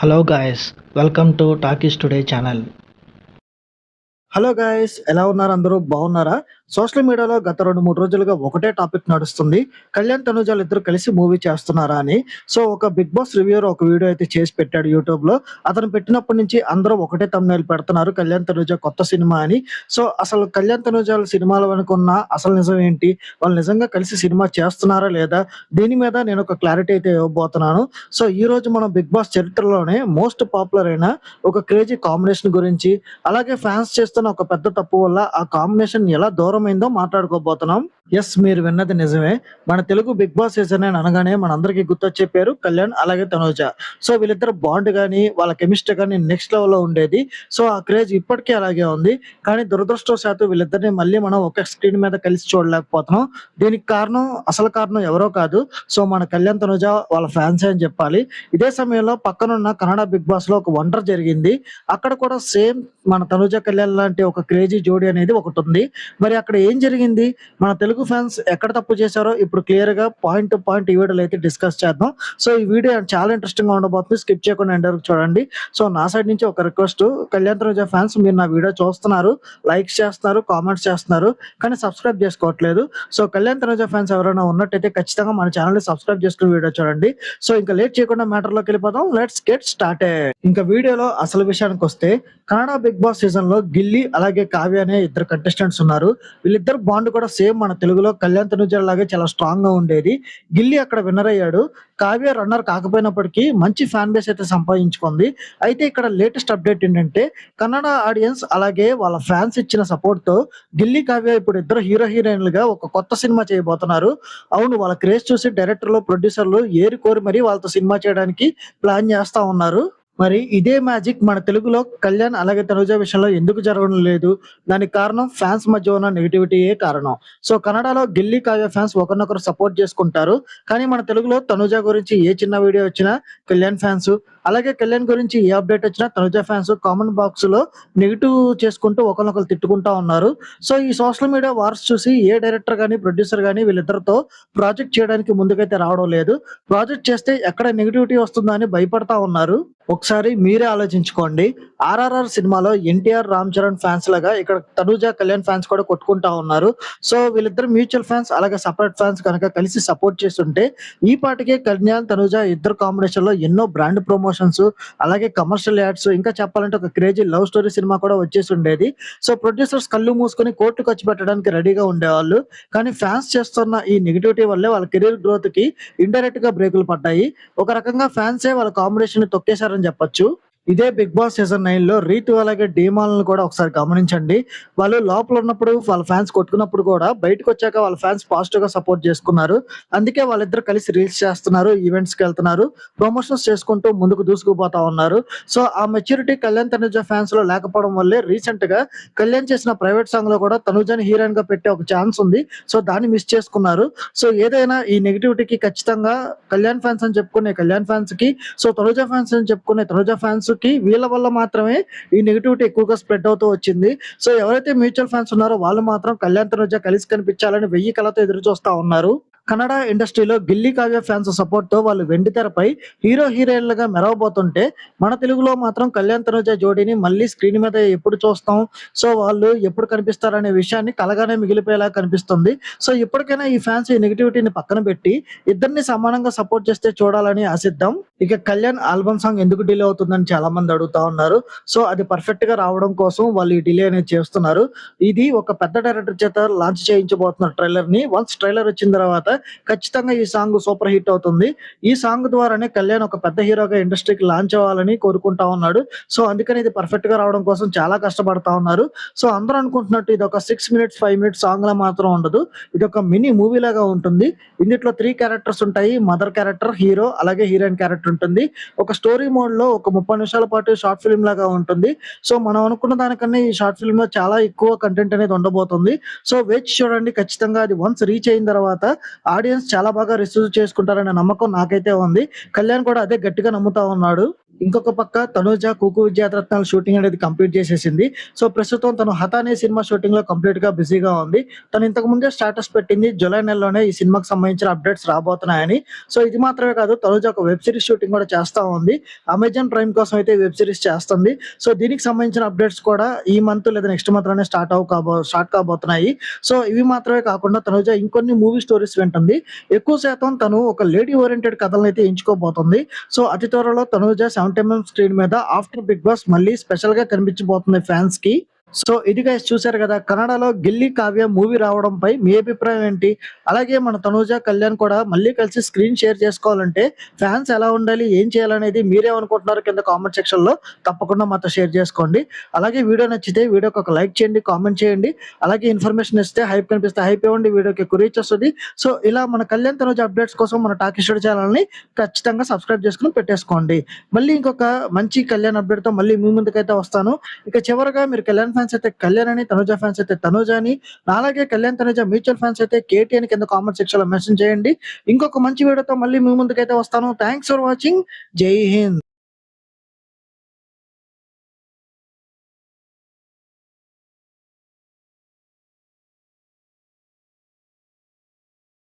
Hello guys, welcome to Talkies Today channel. Hello guys, ఎలా ఉన్నారు? అందరూ బాగున్నారా? సోషల్ మీడియాలో గత 2-3 రోజులుగా ఒకటే టాపిక్ నడుస్తుంది. కళ్యాణ్, తనుజాలు ఇద్దరు కలిసి మూవీ చేస్తున్నారా అని. సో ఒక బిగ్ బాస్ రివ్యూయర్ ఒక వీడియో అయితే చేసి పెట్టాడు యూట్యూబ్‌లో. అతను పెట్టినప్పటి నుంచి అందరూ ఒకటే థంబ్‌నెయిల్ పెడుతున్నారు, కళ్యాణ్, తనుజ కొత్త సినిమా అని. సో అసలు కళ్యాణ్, తనుజాల సినిమాల వెనుకున్న అసలు నిజం ఏంటి? వాళ్ళు నిజంగా కలిసి సినిమా చేస్తున్నారా లేదా? దీని మీద నేను ఒక క్లారిటీ అయితే ఇవ్వబోతున్నాను. సో ఈరోజు మనం బిగ్ బాస్ చరిత్రలోనే మోస్ట్ పాపులర్ అయిన ఒక క్రేజీ కాంబినేషన్ గురించి, అలాగే ఫ్యాన్స్ చేస్తున్న ఒక పెద్ద తప్పు వల్ల ఆ కాంబినేషన్ ఎలా దూరమైందో మాట్లాడుకోబోతున్నాం. యెస్, మీరు విన్నది నిజమే. మన తెలుగు బిగ్ బాస్ సీజన్ 9 అనగానే మనందరికీ గుర్తొచ్చే పేరు కళ్యాణ్, అలాగే తనూజ. సో వీళ్ళిద్దరు బాండ్ గాని, వాళ్ళ కెమిస్ట్రీ గాని నెక్స్ట్ లెవెల్‌లో ఉండేది. సో ఆ క్రేజ్ ఇప్పటికీ అలాగే ఉంది. కానీ దురదృష్టవశాత్తు వీళ్ళిద్దరిని మళ్ళీ మనం ఒకే స్క్రీన్ మీద కలిసి చూడలేకపోతున్నాం. దీనికి కారణం, అసలు కారణం ఎవరో కాదు. సో మన కళ్యాణ్, తనూజ వాళ్ళ ఫ్యాన్సే అని చెప్పాలి. ఇదే సమయంలో పక్కనున్న కన్నడ బిగ్ బాస్‌లో ఒక వండర్ జరిగింది. అక్కడ కూడా సేమ్ మన తనూజ, కళ్యాణ్ లాంటి ఒక క్రేజీ జోడీ అనేది ఒకటుంది. మరి అక్కడ ఏం జరిగింది? మన తెలుగు ఫ్యాన్స్ ఎక్కడ తప్పు చేశారో ఇప్పుడు క్లియర్‌గా పాయింట్ టు పాయింట్ ఈ వీడియోలో అయితే డిస్కస్ చేద్దాం. సో ఈ వీడియో చాలా ఇంట్రెస్టింగ్‌గా ఉండబోతుంది. స్కిప్ చేయకుండా ఎండ్ వరకు చూడండి. సో నా సైడ్ నుంచి ఒక రిక్వెస్ట్, కళ్యాణ్, తనూజ ఫ్యాన్స్ మీరు నా వీడియో చూస్తున్నారు, లైక్స్ చేస్తున్నారు, కామెంట్స్ చేస్తున్నారు, కానీ సబ్స్క్రైబ్ చేసుకోవట్లేదు. సో కళ్యాణ్, తనూజ ఫ్యాన్స్ ఎవరైనా ఉన్నట్టయితే ఖచ్చితంగా మన ఛానల్‌ని సబ్స్క్రైబ్ చేసుకుని వీడియో చూడండి. సో ఇంకా లేట్ చేయకుండా మ్యాటర్‌లోకి వెళ్ళిపోదాం. Let's get started. ఇంకా వీడియోలో అసలు విషయానికొస్తే, కన్నడ బిగ్ బాస్ సీజన్ లో గిల్లీ అలాగే కావ్య అనే ఇద్దరు కంటెస్టెంట్స్ ఉన్నారు. వీళ్ళిద్దరు బాండ్ కూడా సేమ్ మన తెలుగులో కళ్యాణ్, తనుజ లాగే చాలా స్ట్రాంగ్ గా ఉండేది. గిల్లీ అక్కడ విన్నర్ అయ్యాడు. కావ్య రన్నర్ కాకపోయినప్పటికీ మంచి ఫ్యాన్ బేస్ అయితే సంపాదించుకుంది. అయితే ఇక్కడ లేటెస్ట్ అప్డేట్ ఏంటంటే, కన్నడ ఆడియన్స్ అలాగే వాళ్ళ ఫ్యాన్స్ ఇచ్చిన సపోర్ట్ తో గిల్లీ, కావ్య ఇప్పుడు ఇద్దరు హీరో హీరోయిన్లుగా ఒక కొత్త సినిమా చేయబోతున్నారు. అవును, వాళ్ళ క్రేజ్ చూసి డైరెక్టర్లు, ప్రొడ్యూసర్లు ఏరి కోరి మరీ వాళ్ళతో సినిమా చేయడానికి ప్లాన్ చేస్తా ఉన్నారు. మరి ఇదే మ్యాజిక్ మన తెలుగులో కళ్యాణ్ అలాగే తనుజ విషయంలో ఎందుకు జరగడం లేదు? దానికి కారణం ఫ్యాన్స్ మధ్య ఉన్న నెగటివిటీయే కారణం. సో కన్నడలో గిల్లీ, కావ్య ఫ్యాన్స్ ఒకరినొకరు సపోర్ట్ చేసుకుంటారు. కానీ మన తెలుగులో తనుజ గురించి ఏ చిన్న వీడియో వచ్చినా కళ్యాణ్ ఫ్యాన్స్, అలాగే కళ్యాణ్ గురించి ఏ అప్డేట్ వచ్చినా తనుజ ఫ్యాన్స్ కామెంట్ బాక్స్ లో నెగిటివ్ చేసుకుంటూ ఒకరినొకరు తిట్టుకుంటా ఉన్నారు. సో ఈ సోషల్ మీడియా వార్స్ చూసి ఏ డైరెక్టర్ గానీ, ప్రొడ్యూసర్ గానీ వీళ్ళిద్దరితో ప్రాజెక్ట్ చేయడానికి ముందుకైతే రావడం లేదు. ప్రాజెక్ట్ చేస్తే ఎక్కడ నెగటివిటీ వస్తుందో అని భయపడతా ఉన్నారు. ఒకసారి మీరే ఆలోచించుకోండి. ఆర్ఆర్ఆర్ సినిమాలో ఎన్టీఆర్, రామ్ చరణ్ ఫ్యాన్స్ లాగా ఇక్కడ తనూజ, కళ్యాణ్ ఫ్యాన్స్ కూడా కొట్టుకుంటా ఉన్నారు. సో వీళ్ళిద్దరు మ్యూచువల్ ఫ్యాన్స్ అలాగే సపరేట్ ఫ్యాన్స్ కనుక కలిసి సపోర్ట్ చేస్తుంటే ఈ పాటికే కళ్యాణ్, తనూజ ఇద్దరు కాంబినేషన్ లో ఎన్నో బ్రాండ్ ప్రమోషన్స్, అలాగే కమర్షియల్ యాడ్స్, ఇంకా చెప్పాలంటే ఒక క్రేజీ లవ్ స్టోరీ సినిమా కూడా వచ్చేసి ఉండేది. సో ప్రొడ్యూసర్స్ కళ్ళు మూసుకొని కోట్లు ఖర్చు పెట్టడానికి రెడీగా ఉండేవాళ్ళు. కానీ ఫ్యాన్స్ చేస్తున్న ఈ నెగిటివిటీ వల్లే వాళ్ళ కెరీర్ గ్రోత్ కి ఇండైరెక్ట్ గా బ్రేకులు పడ్డాయి. ఒక రకంగా ఫ్యాన్సే వాళ్ళ కాంబినేషన్ ని తొక్కేశారని చెప్పొచ్చు. ఇదే బిగ్ బాస్ సీజన్ 9 లో రీతు అలాగే డీమాలను కూడా ఒకసారి గమనించండి. వాళ్ళు లోపల ఉన్నప్పుడు వాళ్ళ ఫ్యాన్స్ కొట్టుకున్నప్పుడు కూడా బయటకు వచ్చాక వాళ్ళ ఫ్యాన్స్ పాజిటివ్ గా సపోర్ట్ చేసుకున్నారు. అందుకే వాళ్ళిద్దరు కలిసి రీల్స్ చేస్తున్నారు, ఈవెంట్స్ కి వెళ్తున్నారు, ప్రమోషన్స్ చేసుకుంటూ ముందుకు దూసుకుపోతా ఉన్నారు. సో ఆ మెచ్యూరిటీ కళ్యాణ్, తనుజ ఫ్యాన్స్ లో లేకపోవడం వల్లే రీసెంట్ గా కళ్యాణ్ చేసిన ప్రైవేట్ సాంగ్ లో కూడా తనుజని హీరోయిన్ గా పెట్టే ఒక ఛాన్స్ ఉంది. సో దాన్ని మిస్ చేసుకున్నారు. సో ఏదైనా ఈ నెగిటివిటీకి ఖచ్చితంగా కళ్యాణ్ ఫ్యాన్స్ అని చెప్పుకునే కళ్యాణ్ ఫ్యాన్స్ కి, సో తనుజ ఫ్యాన్స్ అని చెప్పుకునే తనుజ ఫ్యాన్స్ కి వీళ్ళ వల్ల మాత్రమే ఈ నెగిటివిటీ ఎక్కువగా స్ప్రెడ్ అవుతూ వచ్చింది. సో ఎవరైతే మ్యూచువల్ ఫ్యాన్స్ ఉన్నారో వాళ్ళు మాత్రం కళ్యాణ్, తనుజ కలిసి కనిపించాలని 1000 కళ్ళతో ఎదురు చూస్తా ఉన్నారు. కన్నడ ఇండస్ట్రీలో గిల్లీ, కావ్య ఫ్యాన్స్ సపోర్ట్ తో వాళ్ళు వెండి తెరపై హీరో హీరోయిన్లుగా మెరవబోతుంటే, మన తెలుగులో మాత్రం కళ్యాణ్, తనుజ జోడీని మళ్ళీ స్క్రీన్ మీద ఎప్పుడు చూస్తాం, సో వాళ్ళు ఎప్పుడు కనిపిస్తారనే విషయాన్ని కలగానే మిగిలిపోయేలా కనిపిస్తుంది. సో ఇప్పటికైనా ఈ ఫ్యాన్స్ ఈ నెగిటివిటీని పక్కన పెట్టి ఇద్దరిని సమానంగా సపోర్ట్ చేస్తే చూడాలని ఆశిద్దాం. ఇక కళ్యాణ్ ఆల్బమ్ సాంగ్ ఎందుకు డిలే అవుతుందని చాలా మంది అడుగుతా ఉన్నారు. సో అది పర్ఫెక్ట్ గా రావడం కోసం వాళ్ళు ఈ డిలే అనేది చేస్తున్నారు. ఇది ఒక పెద్ద డైరెక్టర్ చేత లాంచ్ చేయించబోతున్నారు ట్రైలర్ ని. వన్స్ ట్రైలర్ వచ్చిన తర్వాత ఖచ్చితంగా ఈ సాంగ్ సూపర్ హిట్ అవుతుంది. ఈ సాంగ్ ద్వారానే కళ్యాణ్ ఒక పెద్ద హీరోగా ఇండస్ట్రీకి లాంచ్ అవ్వాలని కోరుకుంటా ఉన్నాడు. సో అందుకని ఇది పర్ఫెక్ట్ గా రావడం కోసం చాలా కష్టపడతా ఉన్నారు. సో అందరూ అనుకుంటున్నట్టు ఇది ఒక 6 మినిట్స్ 5 మినిట్స్ సాంగ్ లా మాత్రం ఉండదు. ఇది ఒక మినీ మూవీ లాగా ఉంటుంది. ఇందులో 3 క్యారెక్టర్స్ ఉంటాయి. మదర్ క్యారెక్టర్, హీరో అలాగే హీరోయిన్ క్యారెక్టర్ ఉంటుంది. ఒక స్టోరీ మోడ్ లో ఒక 30 నిమిషాల పాటు షార్ట్ ఫిల్మ్ లాగా ఉంటుంది. సో మనం అనుకున్న దానికన్నా ఈ షార్ట్ ఫిల్మ్ లో చాలా ఎక్కువ కంటెంట్ అనేది ఉండబోతుంది. సో వేచి చూడండి. ఖచ్చితంగా అది వన్స్ రీచ్ అయిన తర్వాత ఆడియన్స్ చాలా బాగా రిసీవ్ చేసుకుంటారనే నమ్మకం నాకైతే ఉంది. కళ్యాణ్ కూడా అదే గట్టిగా నమ్ముతా ఉన్నాడు. ఇంకొక పక్క తనూజ 'కుకు విద్యారత్నాలు' షూటింగ్ అనేది కంప్లీట్ చేసేసింది. సో, ప్రస్తుతం తను 'హత' అనే సినిమా షూటింగ్‌లో కంప్లీట్‌గా బిజీగా ఉంది. తను ఇంతకు ముందే స్టేటస్ పెట్టింది జులై నెలలోనే ఈ సినిమాకి సంబంధించిన అప్డేట్స్ రాబోతున్నాయని. సో, ఇది మాత్రమే కాదు తనూజ ఒక వెబ్ సీరీస్ షూటింగ్ కూడా చేస్తా ఉంది. అమెజాన్ ప్రైమ్ కోసం అయితే వెబ్ సీరీస్ చేస్తుంది. సో, దీనికి సంబంధించిన అప్డేట్స్ కూడా ఈ మంత్ లేదా నెక్స్ట్ మంత్‌లోనే స్టార్ట్ కాబోతున్నాయి. సో, ఇవి మాత్రమే కాకుండా తనూజ ఇంకొన్ని మూవీ స్టోరీస్ వింటుంది. ఎక్కువ శాతం తను ఒక లేడీ ఓరియెంటెడ్ కథలనైతే ఎంచుకోబోతుంది. సో, అతి త్వరలో తనూజ 70 ఎంఎం స్క్రీన్ మీద ఆఫ్టర్ 'బిగ్ బాస్' మళ్ళీ స్పెషల్‌గా కనిపించబోతుంది ఫ్యాన్స్‌కి. సో, ఇది గైస్ చూసారు గదా! కన్నడలో 'గిల్లీ కావ్య' మూవీ రావడంపై మీ అభిప్రాయం ఏంటి? అలాగే మన తనూజ, కళ్యాణ్ కూడా మళ్ళీ కలిసి స్క్రీన్ షేర్ చేసుకోవాలంటే ఫ్యాన్స్ ఎలా ఉండాలి? ఏం చేయాలనేది మీరేమనుకుంటున్నారో కింద కామెంట్ సెక్షన్‌లో తప్పకుండా మాతో షేర్ చేసుకోండి. అలాగే వీడియో నచ్చితే వీడియోకి ఒక లైక్ చేయండి, కామెంట్ చేయండి. అలాగే ఇన్ఫర్మేషన్ ఇస్తే హైప్ కనిపిస్తే హైప్ ఇవ్వండి. వీడియోకి ఎక్కువ రీచ్ వస్తది. సో, ఇలా మన కళ్యాణ్, తనూజ అప్డేట్స్ కోసం మన టాకీ స్టూడియో ఛానెల్‌ని ఖచ్చితంగా సబ్స్క్రైబ్ చేసుకొని పెట్టేసుకోండి. మళ్ళీ ఇంకొక మంచి కళ్యాణ్ అప్డేట్‌తో మళ్ళీ మీ ముందుకైతే వస్తాను. ఇక చివరగా మీరు కళ్యాణ్ ఫ్యాన్స్ అయితే కళ్యాణ్ అని, తనూజ ఫ్యాన్స్ అయితే తనూజ అని, నాలాగే కళ్యాణ్, తనూజ మ్యూచువల్ ఫ్యాన్స్ అయితే కేటీ అని కింద కామెంట్ సెక్షన్‌లో మెన్షన్ చేయండి. ఇంకొక మంచి వీడియోతో మళ్ళీ మీ ముందుకైతే వస్తాను. Thanks for watching. జై హింద్.